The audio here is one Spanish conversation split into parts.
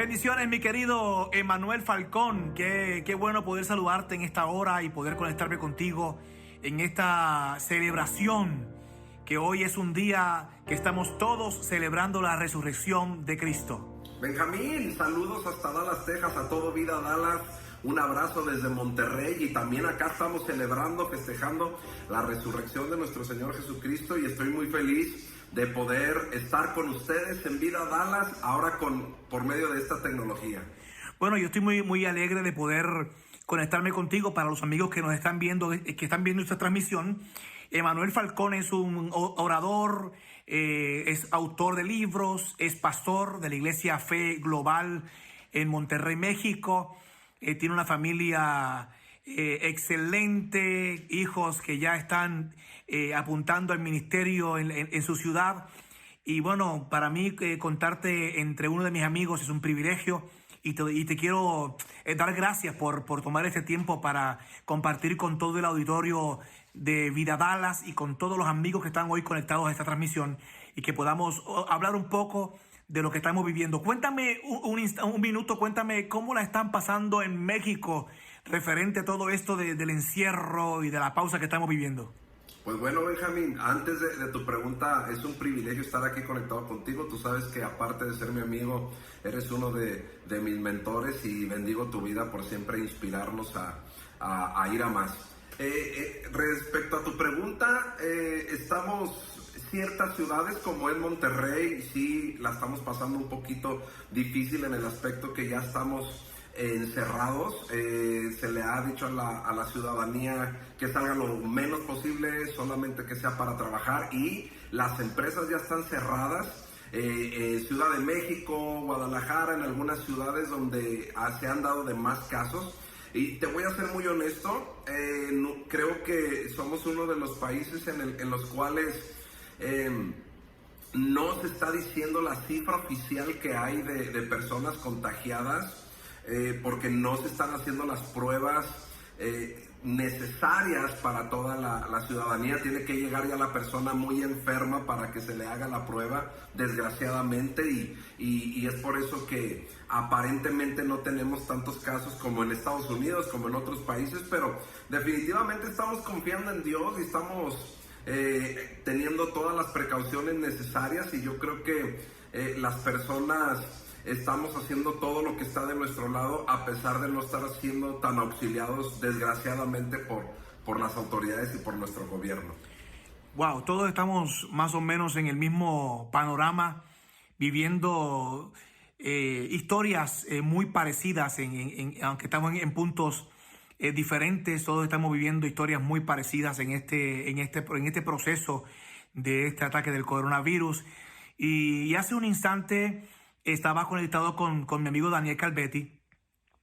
Bendiciones, mi querido Emanuel Falcón. Qué bueno poder saludarte en esta hora y poder conectarme contigo en esta celebración, que hoy es un día que estamos todos celebrando la resurrección de Cristo. Benjamín, saludos hasta Dallas, Texas, a todo Vida Dallas. Un abrazo desde Monterrey y también acá estamos celebrando, festejando la resurrección de nuestro Señor Jesucristo y estoy muy feliz de poder estar con ustedes en Vida Dallas ahora por medio de esta tecnología. Bueno, yo estoy muy alegre de poder conectarme contigo. Para los amigos que nos están viendo, esta transmisión, Emanuel Falcón es un orador, es autor de libros, es pastor de la Iglesia Fe Global en Monterrey, México. Tiene una familia excelente, hijos que ya están apuntando al ministerio en su ciudad. Y bueno, para mí contarte entre uno de mis amigos es un privilegio y te quiero dar gracias por tomar este tiempo para compartir con todo el auditorio de Vida Dallas y con todos los amigos que están hoy conectados a esta transmisión y que podamos hablar un poco de lo que estamos viviendo. Cuéntame un minuto, cuéntame cómo la están pasando en México referente a todo esto del encierro y de la pausa que estamos viviendo. Pues bueno, Benjamín, antes de tu pregunta, es un privilegio estar aquí conectado contigo. Tú sabes que aparte de ser mi amigo, eres uno de mis mentores y bendigo tu vida por siempre inspirarnos a ir a más. Respecto a tu pregunta, estamos ciertas ciudades como en Monterrey, sí la estamos pasando un poquito difícil en el aspecto que ya estamos encerrados. Se le ha dicho a la ciudadanía que salga lo menos posible, solamente que sea para trabajar, y las empresas ya están cerradas. Ciudad de México, Guadalajara, en algunas ciudades donde se han dado de más casos. Y te voy a ser muy honesto, creo que somos uno de los países en los cuales no se está diciendo la cifra oficial que hay de personas contagiadas, porque no se están haciendo las pruebas necesarias para toda la ciudadanía. Tiene que llegar ya la persona muy enferma para que se le haga la prueba, desgraciadamente, y es por eso que aparentemente no tenemos tantos casos como en Estados Unidos, como en otros países, pero definitivamente estamos confiando en Dios y estamos teniendo todas las precauciones necesarias, y yo creo que las personas estamos haciendo todo lo que está de nuestro lado, a pesar de no estar siendo tan auxiliados, desgraciadamente, por las autoridades y por nuestro gobierno. Wow, todos estamos más o menos en el mismo panorama, viviendo historias muy parecidas, aunque estamos en puntos diferentes. Todos estamos viviendo historias muy parecidas en este proceso de este ataque del coronavirus. Y hace un instante estaba conectado con mi amigo Daniel Calvetti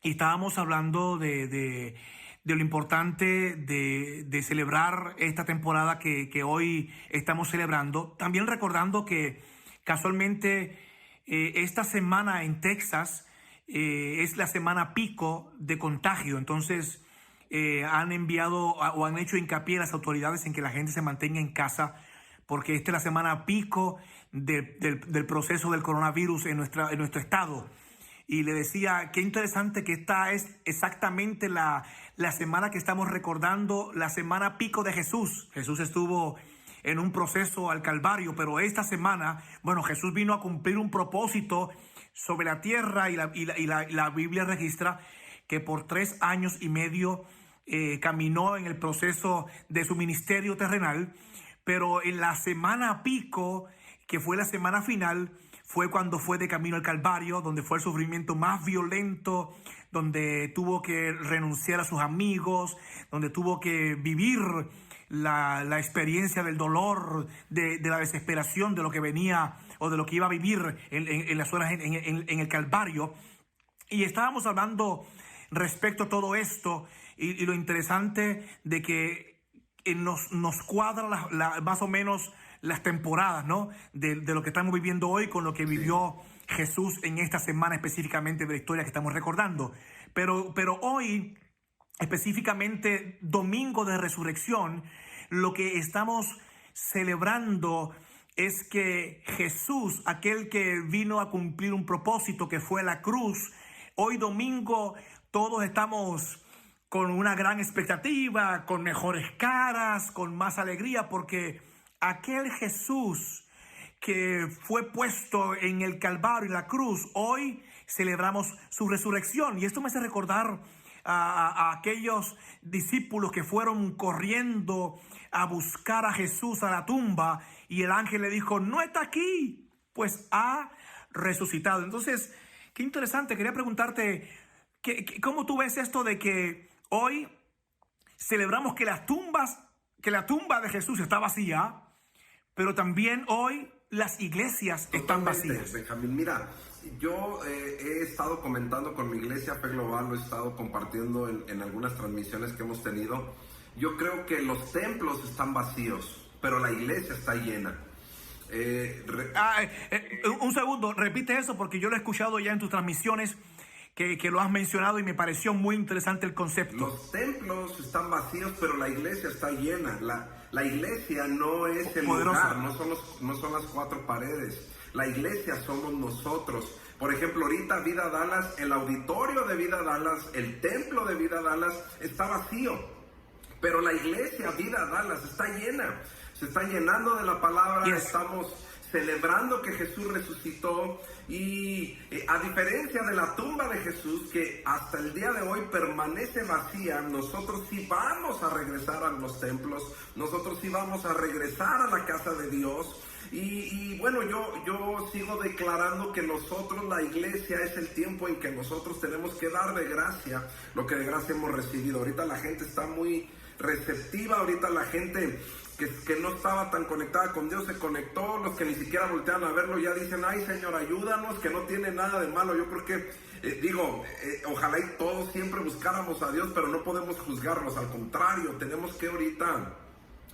y estábamos hablando de lo importante de celebrar esta temporada que hoy estamos celebrando. También recordando que casualmente esta semana en Texas es la semana pico de contagio. Entonces han enviado o han hecho hincapié las autoridades en que la gente se mantenga en casa, porque esta es la semana pico del proceso del coronavirus en nuestro estado. Y le decía, qué interesante que esta es exactamente la semana que estamos recordando, la semana pico de Jesús. Jesús estuvo en un proceso al Calvario, pero esta semana, bueno, Jesús vino a cumplir un propósito sobre la tierra, y la Biblia registra que por 3 años y medio caminó en el proceso de su ministerio terrenal. Pero en la semana pico, que fue la semana final, fue cuando fue de camino al Calvario, donde fue el sufrimiento más violento, donde tuvo que renunciar a sus amigos, donde tuvo que vivir la experiencia del dolor, de la desesperación de lo que venía o de lo que iba a vivir en las horas en el Calvario. Y estábamos hablando respecto a todo esto y lo interesante de que nos cuadra más o menos las temporadas, ¿no? De lo que estamos viviendo hoy con lo que vivió Jesús en esta semana, específicamente de la historia que estamos recordando. Pero hoy, específicamente domingo de resurrección, lo que estamos celebrando es que Jesús, aquel que vino a cumplir un propósito que fue la cruz, hoy domingo todos estamos con una gran expectativa, con mejores caras, con más alegría, porque aquel Jesús que fue puesto en el Calvario, en la cruz, hoy celebramos su resurrección. Y esto me hace recordar a aquellos discípulos que fueron corriendo a buscar a Jesús a la tumba, y el ángel le dijo: no está aquí, pues ha resucitado. Entonces, qué interesante. Quería preguntarte, ¿cómo tú ves esto de que hoy celebramos que la tumba de Jesús está vacía, pero también hoy las iglesias están vacías? Benjamín, mira, yo he estado comentando con mi iglesia Fe Global, lo he estado compartiendo en algunas transmisiones que hemos tenido. Yo creo que los templos están vacíos, pero la iglesia está llena. Un segundo, repite eso, porque yo lo he escuchado ya en tus transmisiones, que lo has mencionado, y me pareció muy interesante el concepto. Los templos están vacíos, pero la iglesia está llena. La iglesia no es el lugar, no son las cuatro paredes. La iglesia somos nosotros. Por ejemplo, ahorita Vida Dallas, el auditorio de Vida Dallas, el templo de Vida Dallas está vacío. Pero la iglesia Vida Dallas está llena. Se está llenando de la palabra. Yes. Estamos celebrando que Jesús resucitó, y a diferencia de la tumba de Jesús, que hasta el día de hoy permanece vacía, nosotros sí vamos a regresar a los templos, nosotros sí vamos a regresar a la casa de Dios. Y bueno, yo sigo declarando que nosotros, la iglesia, es el tiempo en que nosotros tenemos que dar de gracia lo que de gracia hemos recibido. Ahorita la gente está muy receptiva, ahorita la gente que no estaba tan conectada con Dios se conectó, los que ni siquiera voltearon a verlo ya dicen: ay Señor, ayúdanos, que no tiene nada de malo. Yo creo que, ojalá y todos siempre buscáramos a Dios, pero no podemos juzgarlos, al contrario, tenemos que ahorita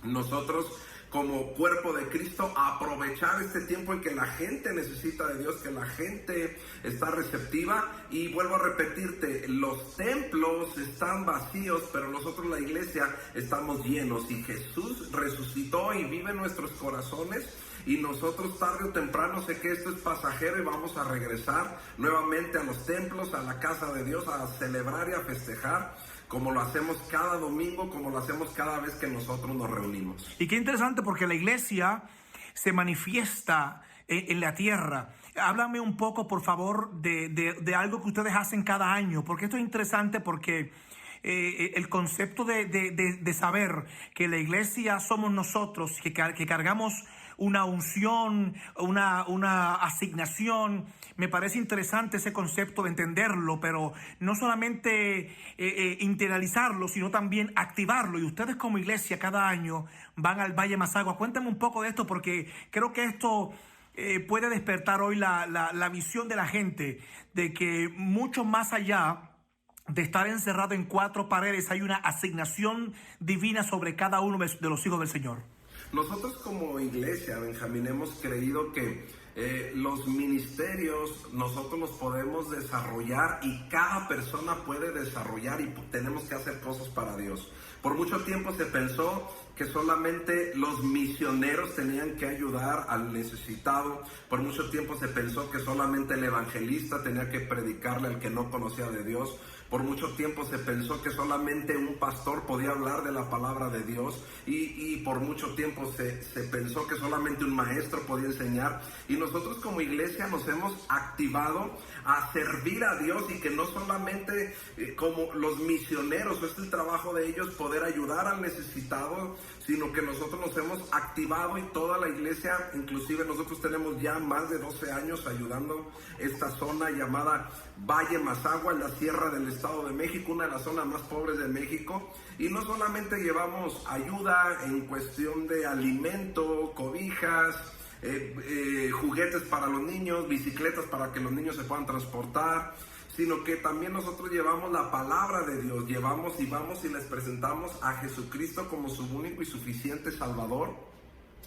nosotros, como cuerpo de Cristo, aprovechar este tiempo en que la gente necesita de Dios, que la gente está receptiva. Y vuelvo a repetirte, los templos están vacíos, pero nosotros, la iglesia, estamos llenos, y Jesús resucitó y vive en nuestros corazones. Y nosotros, tarde o temprano, sé que esto es pasajero, y vamos a regresar nuevamente a los templos, a la casa de Dios, a celebrar y a festejar, como lo hacemos cada domingo, como lo hacemos cada vez que nosotros nos reunimos. Y qué interesante, porque la iglesia se manifiesta en la tierra. Háblame un poco, por favor, de algo que ustedes hacen cada año, porque esto es interesante, porque el concepto de saber que la iglesia somos nosotros, que cargamos una unción, una asignación. Me parece interesante ese concepto de entenderlo, pero no solamente internalizarlo, sino también activarlo. Y ustedes como iglesia cada año van al Valle Mazagua. Cuéntame un poco de esto, porque creo que esto puede despertar hoy la visión de la gente, de que mucho más allá de estar encerrado en cuatro paredes, hay una asignación divina sobre cada uno de los hijos del Señor. Nosotros como iglesia, Benjamín, hemos creído que los ministerios nosotros los podemos desarrollar, y cada persona puede desarrollar, y tenemos que hacer cosas para Dios. Por mucho tiempo se pensó que solamente los misioneros tenían que ayudar al necesitado. Por mucho tiempo se pensó que solamente el evangelista tenía que predicarle al que no conocía de Dios. Por mucho tiempo se pensó que solamente un pastor podía hablar de la palabra de Dios, y por mucho tiempo se pensó que solamente un maestro podía enseñar. Y nosotros como iglesia nos hemos activado a servir a Dios, y que no solamente como los misioneros, es el trabajo de ellos poder ayudar al necesitado, sino que nosotros nos hemos activado, y toda la iglesia, inclusive nosotros tenemos ya más de 12 años ayudando esta zona llamada Valle Mazagua, en la sierra del Estado de México, una de las zonas más pobres de México. Y no solamente llevamos ayuda en cuestión de alimento, cobijas, juguetes para los niños, bicicletas para que los niños se puedan transportar, sino que también nosotros llevamos la palabra de Dios, vamos y les presentamos a Jesucristo como su único y suficiente Salvador.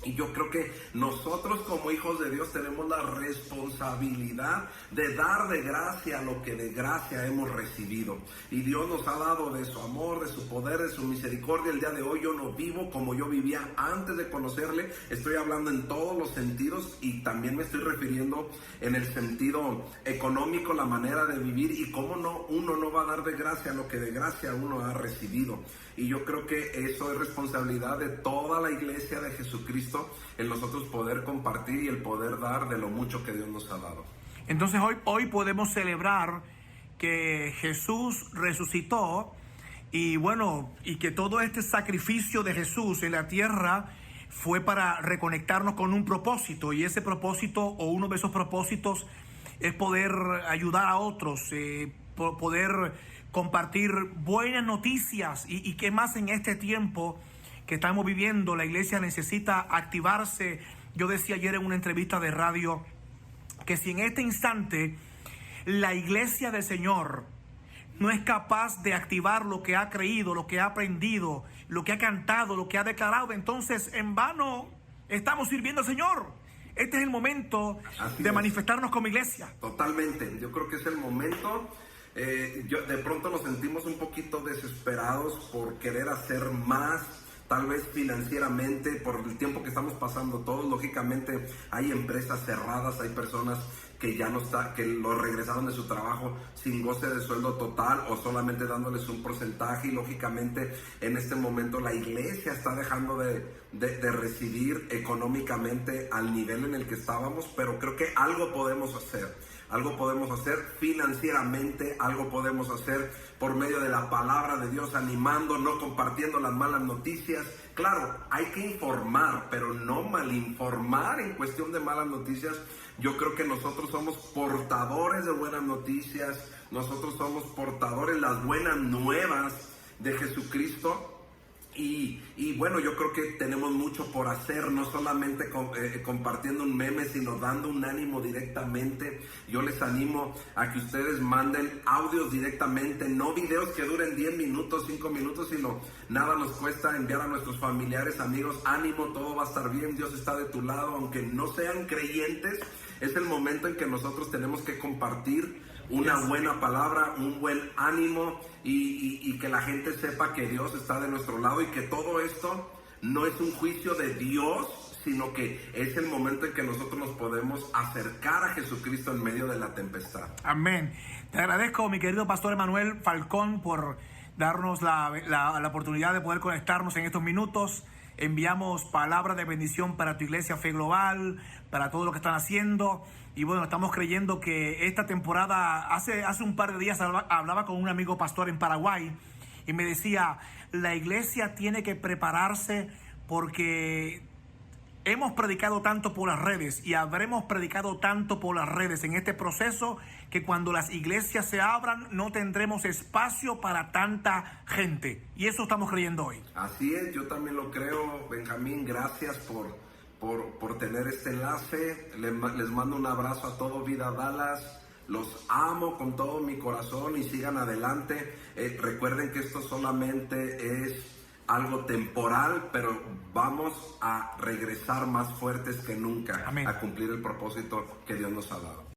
Y yo creo que nosotros como hijos de Dios tenemos la responsabilidad de dar de gracia lo que de gracia hemos recibido. Y Dios nos ha dado de su amor, de su poder, de su misericordia. El día de hoy yo no vivo como yo vivía antes de conocerle. Estoy hablando en todos los sentidos y también me estoy refiriendo en el sentido económico, la manera de vivir y cómo no, uno no va a dar de gracia lo que de gracia uno ha recibido. Y yo creo que eso es responsabilidad de toda la iglesia de Jesucristo, en nosotros poder compartir y el poder dar de lo mucho que Dios nos ha dado. Entonces hoy podemos celebrar que Jesús resucitó y bueno, y que todo este sacrificio de Jesús en la tierra fue para reconectarnos con un propósito, y ese propósito o uno de esos propósitos es poder ayudar a otros, poder compartir buenas noticias y que más en este tiempo que estamos viviendo. La iglesia necesita activarse. Yo decía ayer en una entrevista de radio que si en este instante la iglesia del Señor no es capaz de activar lo que ha creído, lo que ha aprendido, lo que ha cantado, lo que ha declarado, entonces en vano estamos sirviendo al Señor. Este es el momento de manifestarnos como iglesia. Totalmente, yo creo que es el momento. De pronto nos sentimos un poquito desesperados por querer hacer más, tal vez financieramente, por el tiempo que estamos pasando todos. Lógicamente hay empresas cerradas, hay personas que ya no está, que lo regresaron de su trabajo sin goce de sueldo total o solamente dándoles un porcentaje, y lógicamente en este momento la iglesia está dejando de recibir económicamente al nivel en el que estábamos, pero creo que algo podemos hacer. Algo podemos hacer financieramente, algo podemos hacer por medio de la palabra de Dios, animando, no compartiendo las malas noticias. Claro, hay que informar, pero no malinformar en cuestión de malas noticias. Yo creo que nosotros somos portadores de buenas noticias, nosotros somos portadores de las buenas nuevas de Jesucristo. Y bueno, yo creo que tenemos mucho por hacer, no solamente compartiendo un meme, sino dando un ánimo directamente. Yo les animo a que ustedes manden audios directamente, no videos que duren 10 minutos, 5 minutos, sino nada nos cuesta enviar a nuestros familiares, amigos, ánimo, todo va a estar bien, Dios está de tu lado, aunque no sean creyentes. Es el momento en que nosotros tenemos que compartir una buena palabra, un buen ánimo y que la gente sepa que Dios está de nuestro lado y que todo esto no es un juicio de Dios, sino que es el momento en que nosotros nos podemos acercar a Jesucristo en medio de la tempestad. Amén. Te agradezco, mi querido pastor Emanuel Falcón, por darnos la oportunidad de poder conectarnos en estos minutos. Enviamos palabras de bendición para tu iglesia Fe Global, para todo lo que están haciendo. Y bueno, estamos creyendo que esta temporada, hace un par de días hablaba con un amigo pastor en Paraguay y me decía, la iglesia tiene que prepararse porque hemos predicado tanto por las redes y habremos predicado tanto por las redes en este proceso que cuando las iglesias se abran no tendremos espacio para tanta gente. Y eso estamos creyendo hoy. Así es, yo también lo creo, Benjamín. Gracias por tener este enlace. Les mando un abrazo a todo Vida Dallas. Los amo con todo mi corazón y sigan adelante. Recuerden que esto solamente es algo temporal, pero vamos a regresar más fuertes que nunca. Amén. A cumplir el propósito que Dios nos ha dado.